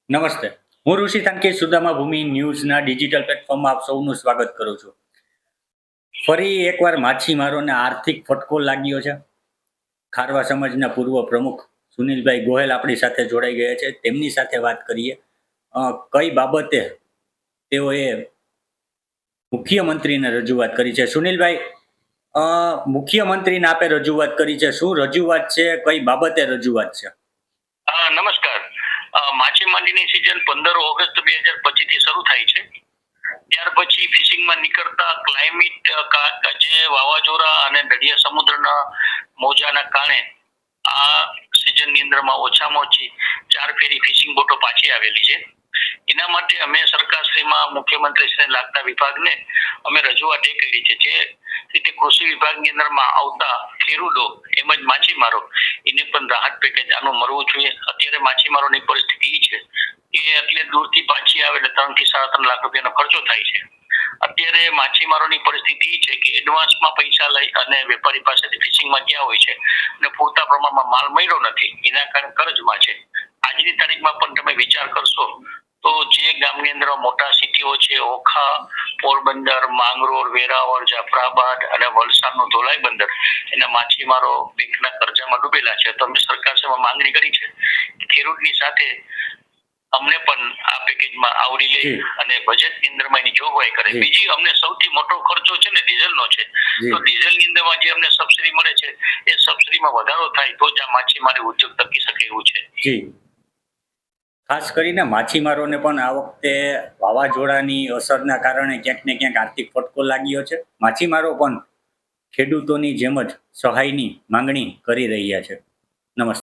નમસ્તે. હું ઋષિ થાનકી સુદામા ભૂમિ ન્યૂઝના ડિજિટલ પ્લેટફોર્મમાં આપ સૌનું સ્વાગત કરું છું. ફરી એકવાર માછીમારોને આર્થિક ફટકો લાગ્યો છે. ખારવા સમાજના પૂર્વ પ્રમુખ સુનિલભાઈ ગોહેલ આપણી સાથે જોડાઈ ગયા છે. તેમની સાથે વાત કરીએ. કઈ બાબતે તેઓએ મુખ્યમંત્રીને રજૂઆત કરી છે? સુનિલભાઈ, મુખ્યમંત્રીને આપે રજૂઆત કરી છે. શું રજૂઆત છે? કઈ બાબતે રજૂઆત છે? નમસ્કાર. માછીમારીની સિઝન 15 ઓગસ્ટ 2025 થી શરૂ થાય છે. ત્યાર પછી ફિશિંગમાં નીકળતા ક્લાઇમેટ જે વાવાઝોડા અને દરિયા સમુદ્રના મોજાના કારણે આ સિઝનની અંદરમાં ઓછામાં ઓછી 4 ફેરી ફિશિંગ બોટો પાછી આવેલી છે. એના માટે અમે સરકારશ્રીમાં મુખ્યમંત્રીશ્રીને લાગતા વિભાગને અમે રજૂઆત એ કરી છે. જે રીતે કૃષિ વિભાગની અંદરમાં આવતા ખેડૂતો એમજ માછીમારો એને પણ રાહત પેકેજ આનું મળવું જોઈએ. અત્યારે માછીમારોની પરિસ્થિતિ એ છે કે એટલે દૂરથી પાછી આવે એટલે 3 થી 3.5 લાખ રૂપિયાનો ખર્ચો થાય છે. અત્યારે માછીમારોની પરિસ્થિતિ એ છે કે એડવાન્સમાં પૈસા લઈ અને વેપારી પાસેથી ફિશિંગમાં ગયા હોય છે અને પૂરતા પ્રમાણમાં માલ મળ્યો નથી, એના કારણે કર્જમાં છે. આજની તારીખમાં પણ તમે વિચાર કરશો તો જે ગામની અંદર મોટા સિટીઓ છે, ઓખા, પોરબંદર, માંગરોળ, વેરાવળ, જાફરાબાદ અને વલસાડનું ધોલાઈ બંદર, એના માછીમારો બેંકના કર્જામાં ડૂબેલા છે. તો અમે સરકારશ્રીમાં માંગણી કરી છે કે ખેડૂતની સાથે અમને પણ આ પેકેજમાં આવરી લે અને બજેટની અંદરમાં એની જોગવાઈ કરે. બીજી અમને સૌથી મોટો ખર્ચો છે ને ડીઝલનો છે. તો ડીઝલની અંદરમાં જે અમને સબસિડી મળે છે એ સબસિડીમાં વધારો થાય તો જ આ માછીમારી ઉદ્યોગ ટકી શકે એવું છે. જી, ખાસ કરીને માછીમારોને પણ આ વખતે વાવાઝોડાની અસરના કારણે ક્યાંક ને ક્યાંક આર્થિક ફટકો લાગ્યો છે. માછીમારો પણ ખેડૂતોની જેમ જ સહાયની માંગણી કરી રહ્યા છે. નમસ્તે.